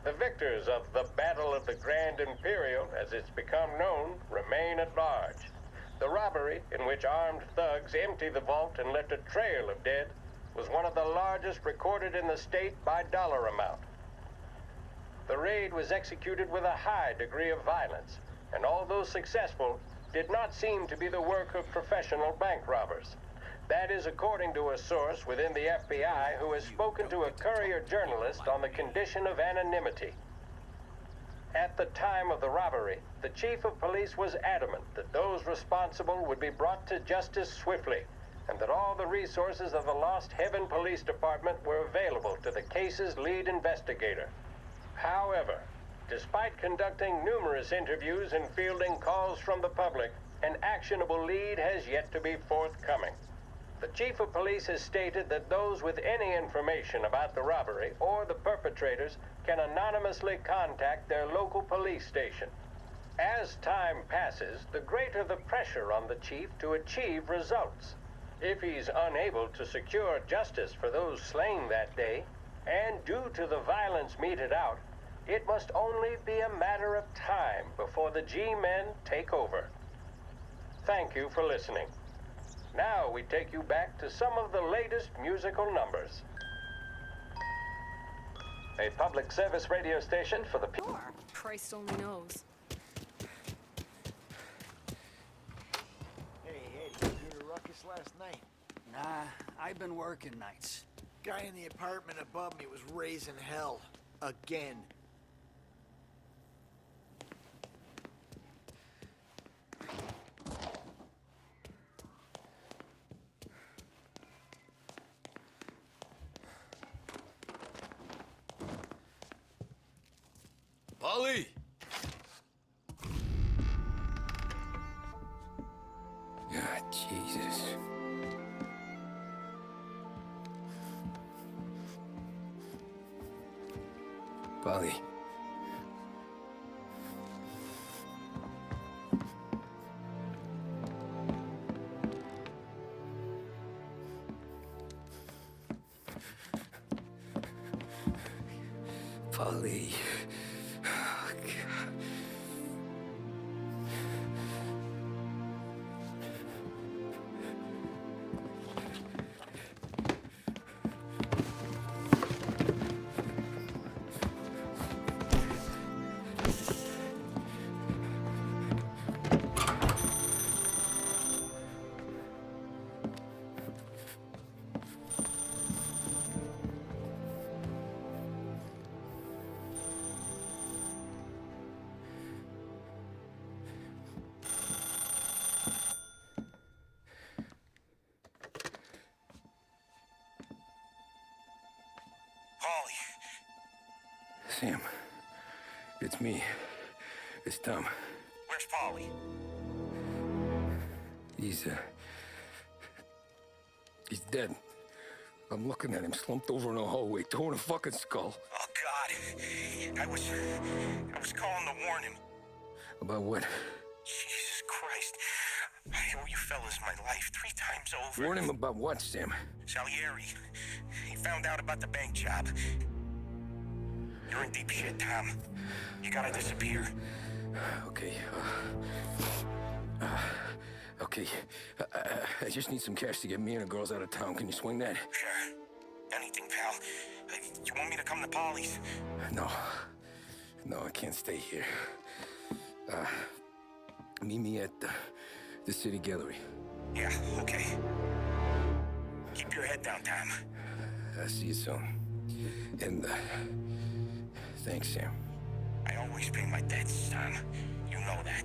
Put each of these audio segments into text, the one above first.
The victors of the Battle of the Grand Imperial, as it's become known, remain at large. The robbery, in which armed thugs emptied the vault and left a trail of dead, was one of the largest recorded in the state by dollar amount. The raid was executed with a high degree of violence, and although successful, did not seem to be the work of professional bank robbers. That is according to a source within the FBI who has spoken to a Courier journalist on the condition of anonymity. At the time of the robbery, the chief of police was adamant that those responsible would be brought to justice swiftly, and that all the resources of the Lost Heaven Police Department were available to the case's lead investigator. However, despite conducting numerous interviews and fielding calls from the public, an actionable lead has yet to be forthcoming. The chief of police has stated that those with any information about the robbery or the perpetrators can anonymously contact their local police station. As time passes, the greater the pressure on the chief to achieve results. If he's unable to secure justice for those slain that day, and due to the violence meted out, it must only be a matter of time before the G-men take over. Thank you for listening. Now we take you back to some of the latest musical numbers. A public service radio station for the people. Christ only knows. Hey, Eddie, you hear the ruckus last night? Nah, I've been working nights. Guy in the apartment above me was raising hell. Again. Polly! Ah, Jesus. Polly. Polly. Oh, God. Sam, it's me. It's Tom. Where's Polly? He's dead. I'm looking at him slumped over in the hallway, torn a fucking skull. Oh, God. I was calling to warn him. About what? Jesus Christ. I owe you fellas my life 3 times over. Warn him about what, Sam? Salieri. He found out about the bank job. You're in deep shit, Tom. You gotta disappear. Okay. Okay. I just need some cash to get me and the girls out of town. Can you swing that? Sure. Anything, pal. You want me to come to Polly's? No. No, I can't stay here. Meet me at the city gallery. Yeah, okay. Keep your head down, Tom. I'll see you soon. And, thanks, Sam. I always pay my debts, Tom. You know that.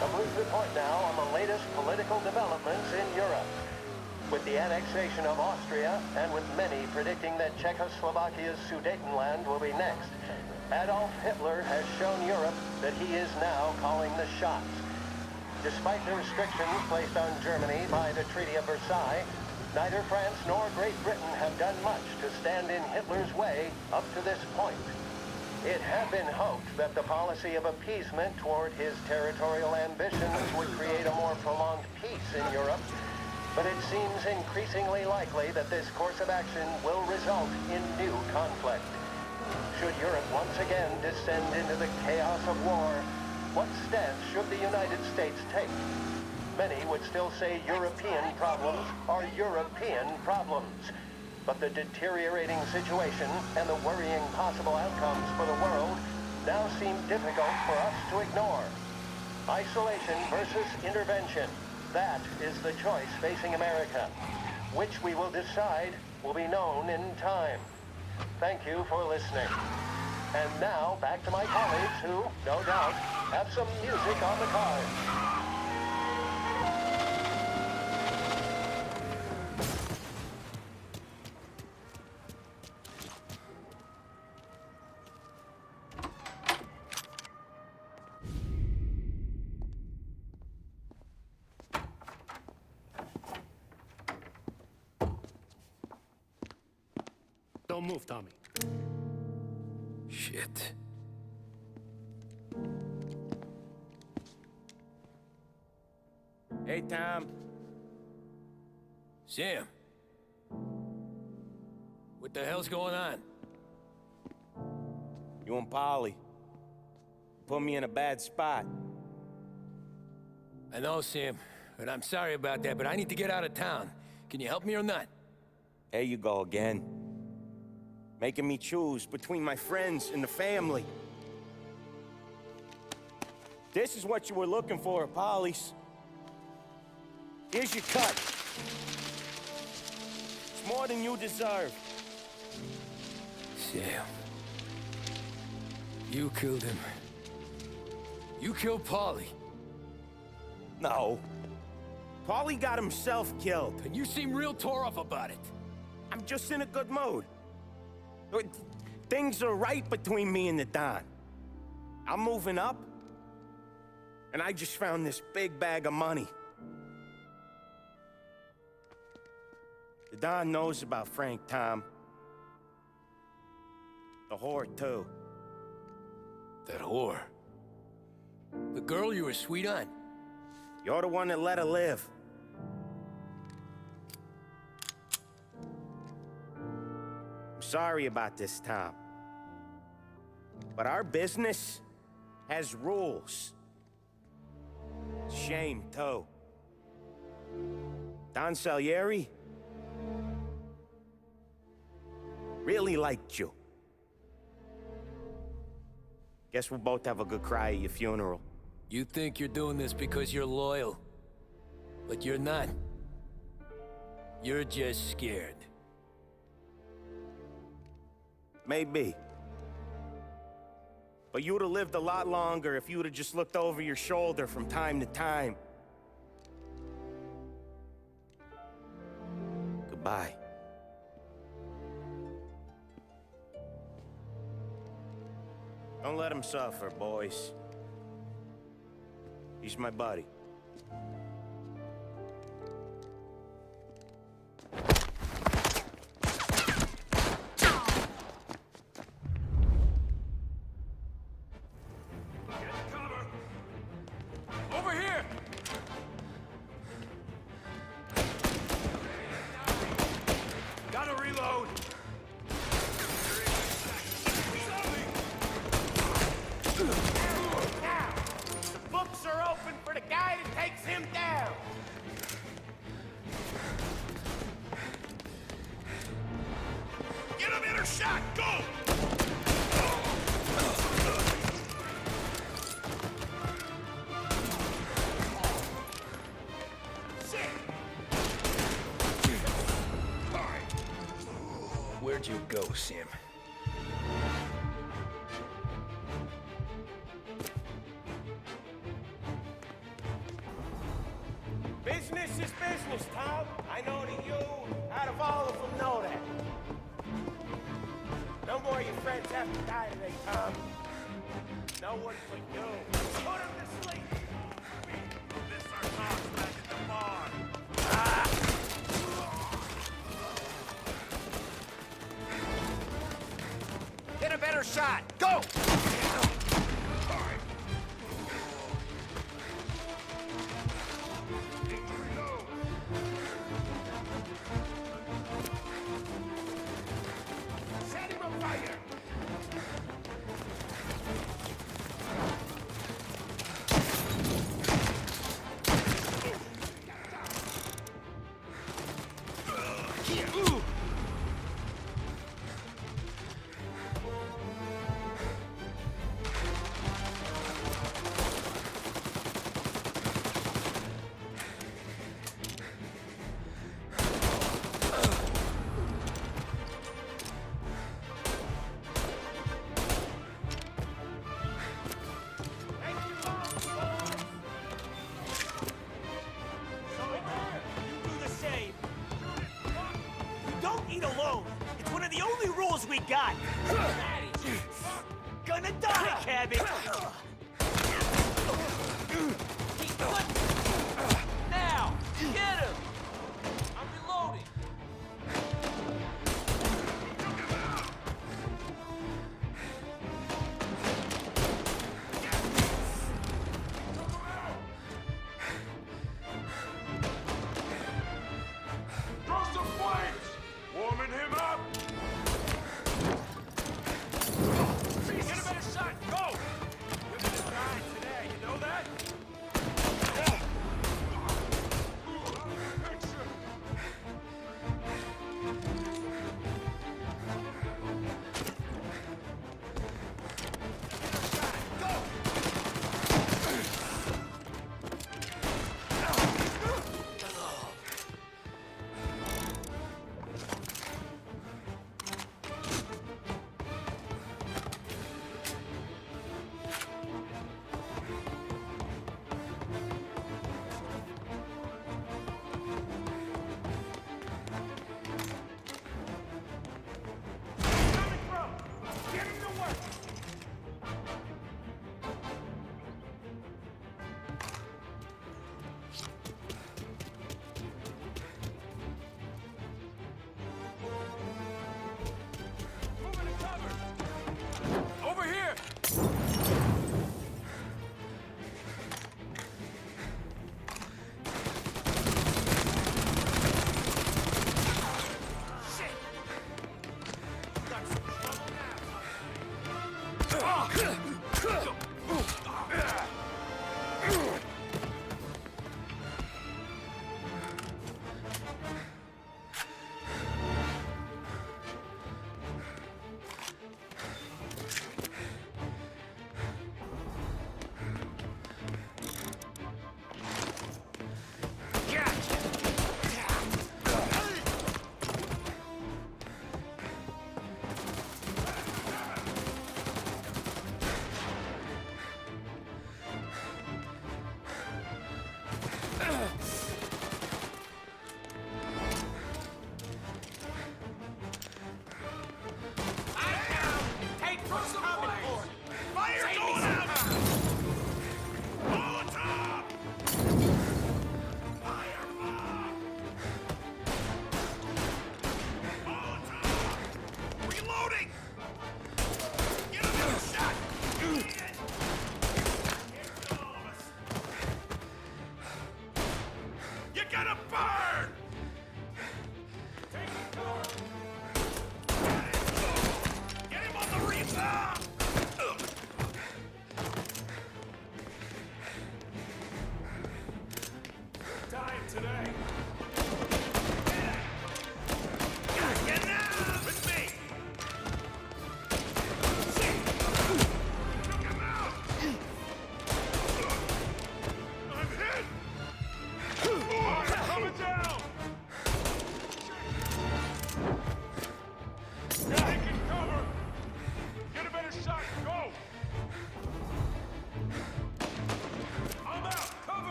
A brief report now on the latest political developments in Europe. With the annexation of Austria, and with many predicting that Czechoslovakia's Sudetenland will be next, Adolf Hitler has shown Europe that he is now calling the shots. Despite the restrictions placed on Germany by the Treaty of Versailles, Neither France nor Great Britain have done much to stand in Hitler's way up to this point. It had been hoped that the policy of appeasement toward his territorial ambitions would create a more prolonged peace in Europe, but it seems increasingly likely that this course of action will result in new conflict. Should Europe once again descend into the chaos of war, what stance should the United States take? Many would still say European problems are European problems. But the deteriorating situation and the worrying possible outcomes for the world now seem difficult for us to ignore. Isolation versus intervention. That is the choice facing America. Which we will decide will be known in time. Thank you for listening. And now back to my colleagues who, no doubt, have some music on the cards. Don't move, Tommy. Shit. Hey, Tom. Sam. What the hell's going on? You and Polly put me in a bad spot. I know, Sam, and I'm sorry about that, but I need to get out of town. Can you help me or not? There you go again. Making me choose between my friends and the family. This is what you were looking for, Polly's. Here's your cut. It's more than you deserve. Sam. You killed him. You killed Paulie. No. Paulie got himself killed. And you seem real tore up about it. I'm just in a good mood. Things are right between me and the Don. I'm moving up, and I just found this big bag of money. The Don knows about Frank, Tom. The whore, too. That whore? The girl you were sweet on? You're the one that let her live. I'm sorry about this, Tom. But our business has rules. Shame, too. Don Salieri really liked you. Guess we'll both have a good cry at your funeral. You think you're doing this because you're loyal. But you're not. You're just scared. Maybe. But you would have lived a lot longer if you would have just looked over your shoulder from time to time. Goodbye. Don't let him suffer, boys. He's my buddy. Where'd you go, Sam? Business is business, Tom. I know that you, out of all of them, know that. No more of your friends have to die today, Tom. No one but you. Put him to sleep. This our talks back at the bar. better shot. Go! Set him on fire! Alone. It's one of the only rules we got. Gonna die, cabbage. Now! Get him! I'm reloading! Throw some flames! Warming him up! Get a better shot! Go! You're gonna die today, you know that? Over here!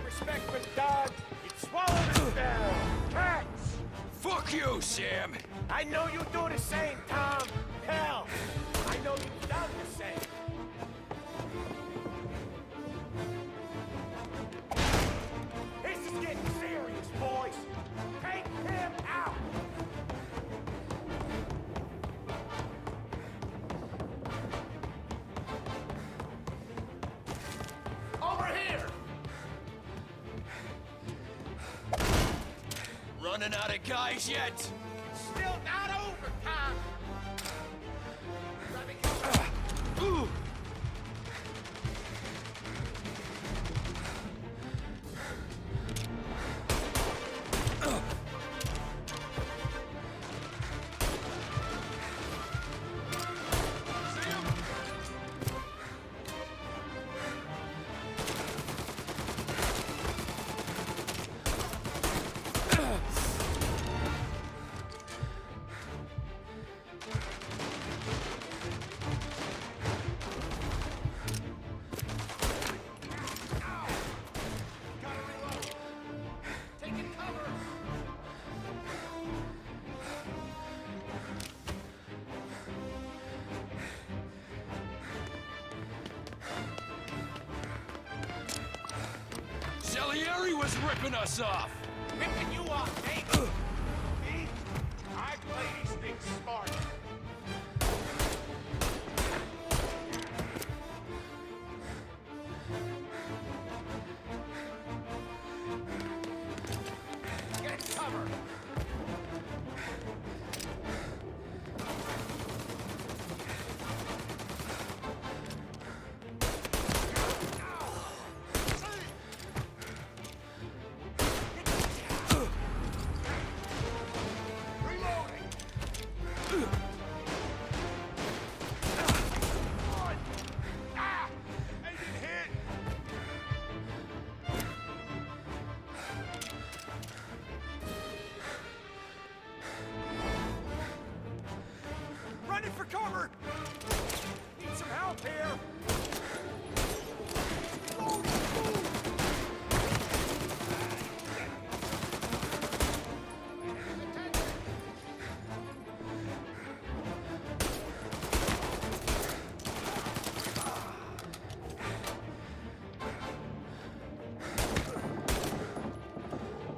Respect for Dog, you'd swallow this down. Cats! Fuck you, Sam! I know you do the same, Tom. Hell, I say. This is getting serious, boys. Take him out. Over here. Running out of guys yet? Still not over, Tom. Let me go. Salieri was ripping us off! Ripping you off, Nate. Me? I play these things smart. Get cover. Running for cover! Need some help here.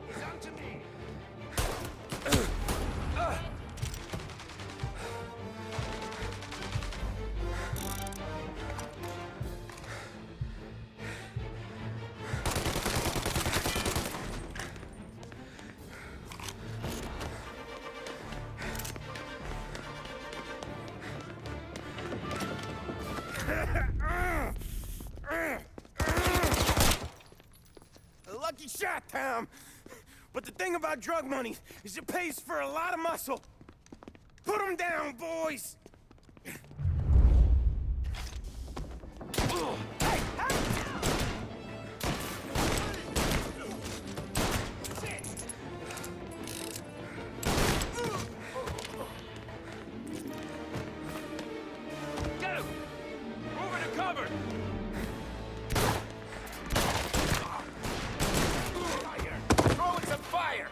He's up to me. A lucky shot, Tom. But the thing about drug money is it pays for a lot of muscle. Put him down, boys! Get him! Moving to cover! Throwing some fire.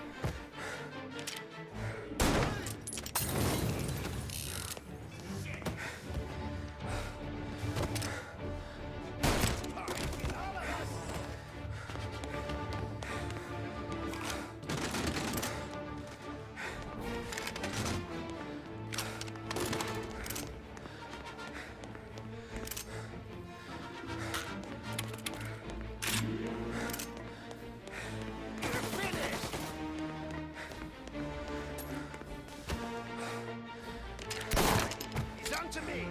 He's on to me.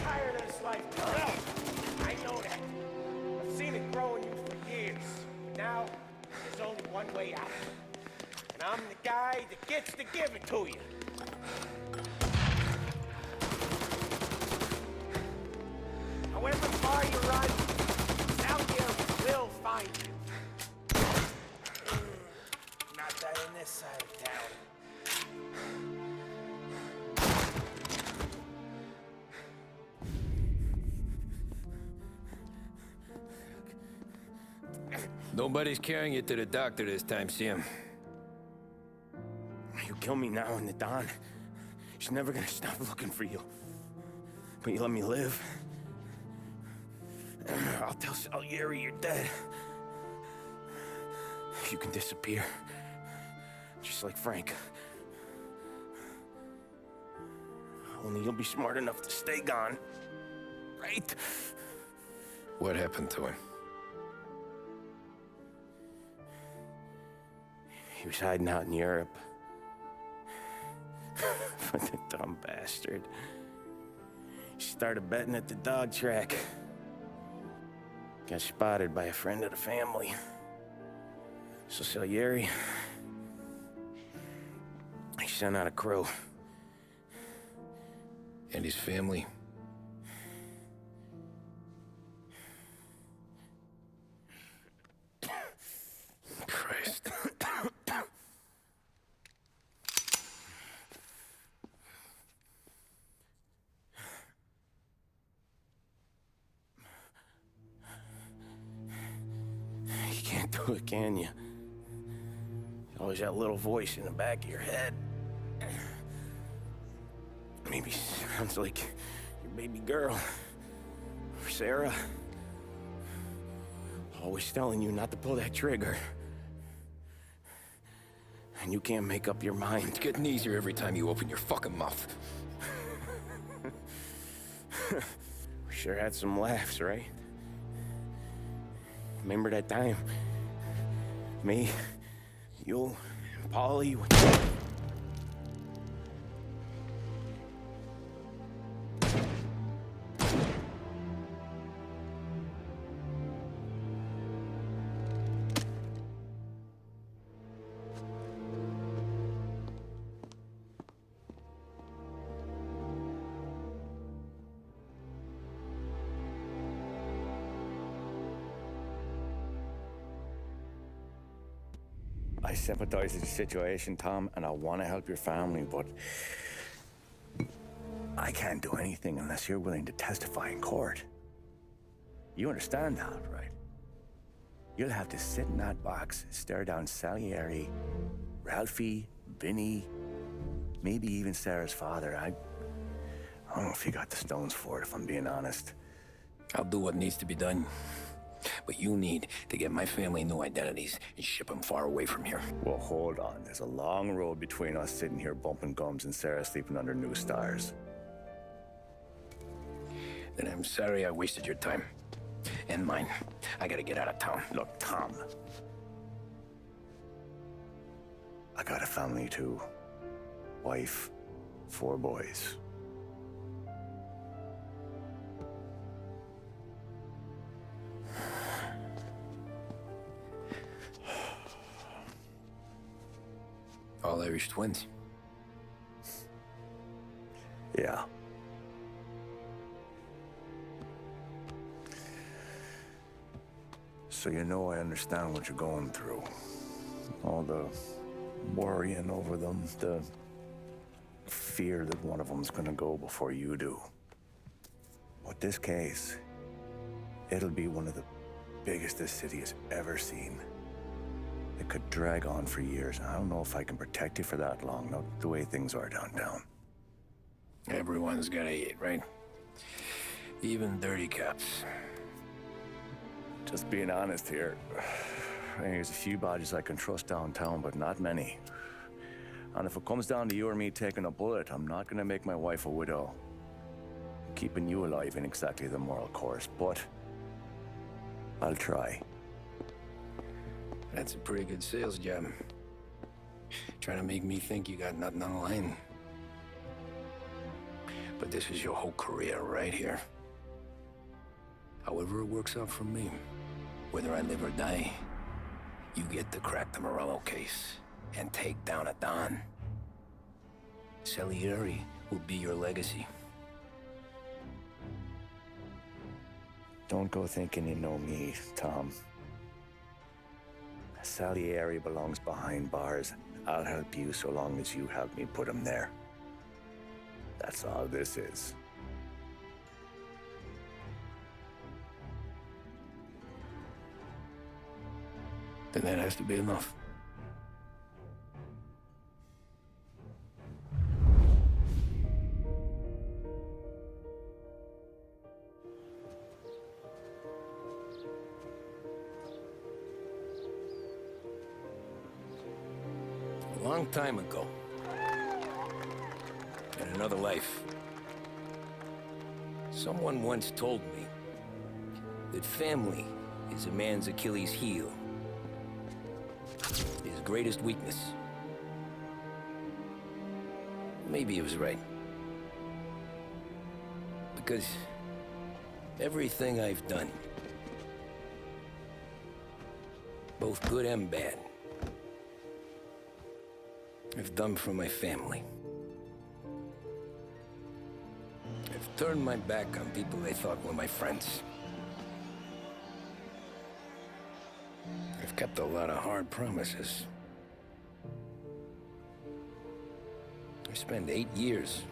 Tired of this life, Tom. I know that. I've seen it grow in you for years. Now, there's only one way out. And I'm the guy that gets to give it to you. However far you run, Nobody's carrying you to the doctor this time, Sam. You kill me now in the dawn. She's never gonna stop looking for you. But you let me live. I'll tell Salieri you're dead. You can disappear. Just like Frank. Only you'll be smart enough to stay gone. Right? What happened to him? He was hiding out in Europe. But the dumb bastard. He started betting at the dog track. Got spotted by a friend of the family. So Salieri, he sent out a crew. And his family? Christ. You can't do it, can you? Always that little voice in the back of your head. Maybe sounds like your baby girl. Or Sarah. Always telling you not to pull that trigger. And you can't make up your mind. It's getting easier every time you open your fucking mouth. We sure had some laughs, right? Remember that time? Me, you, and Polly. I sympathize with the situation, Tom, and I want to help your family, but I can't do anything unless you're willing to testify in court. You understand that, right? You'll have to sit in that box, stare down Salieri, Ralphie, Vinny, maybe even Sarah's father. I don't know if you got the stones for it, if I'm being honest. I'll do what needs to be done. But you need to get my family new identities and ship them far away from here. Well, hold on. There's a long road between us sitting here bumping gums and Sarah sleeping under new stars. Then I'm sorry I wasted your time. And mine. I gotta get out of town. Look, Tom. I got a family too. Wife, 4 boys. All Irish twins. Yeah. So you know I understand what you're going through. All the worrying over them, the fear that one of them's gonna go before you do. But this case, it'll be one of the biggest this city has ever seen. It could drag on for years. I don't know if I can protect you for that long, not the way things are downtown. Everyone's gotta eat, right? Even dirty cops. Just being honest here. There's a few badges I can trust downtown, but not many. And if it comes down to you or me taking a bullet, I'm not gonna make my wife a widow. Keeping you alive ain't exactly the moral course, but I'll try. That's a pretty good sales job. Trying to make me think you got nothing on the line. But this is your whole career right here. However it works out for me, whether I live or die, you get to crack the Morello case and take down a Don. Salieri will be your legacy. Don't go thinking you know me, Tom. Salieri belongs behind bars. I'll help you so long as you help me put him there. That's all this is. then that has to be enough. A long time ago, in another life, someone once told me that family is a man's Achilles heel, his greatest weakness. Maybe he was right. Because everything I've done, both good and bad, I've done for my family. I've turned my back on people I thought were my friends. I've kept a lot of hard promises. I spent 8 years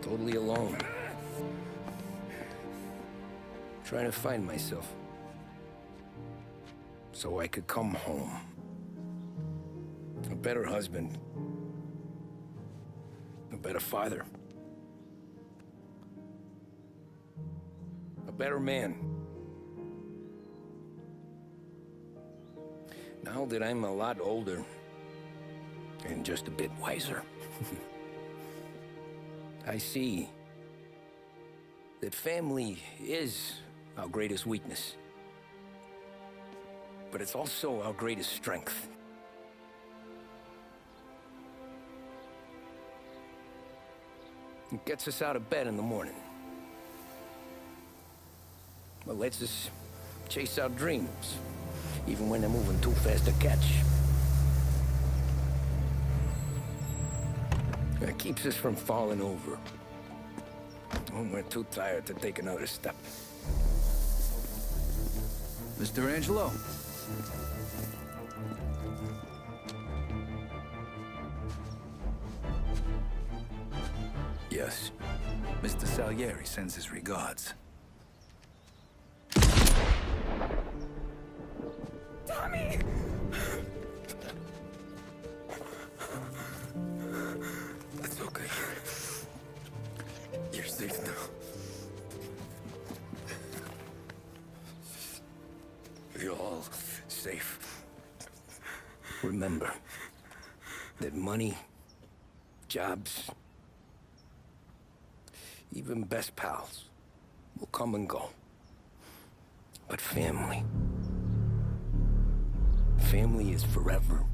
totally alone, trying to find myself so I could come home. A better husband, a better father, a better man. Now that I'm a lot older and just a bit wiser, I see that family is our greatest weakness, but it's also our greatest strength. It gets us out of bed in the morning. It lets us chase our dreams, even when they're moving too fast to catch. It keeps us from falling over when we're too tired to take another step. Mr. Angelo. Yes. Mr. Salieri sends his regards. Tommy! It's okay. You're safe now. You're all safe. Remember that money, jobs, even best pals will come and go. But family is forever.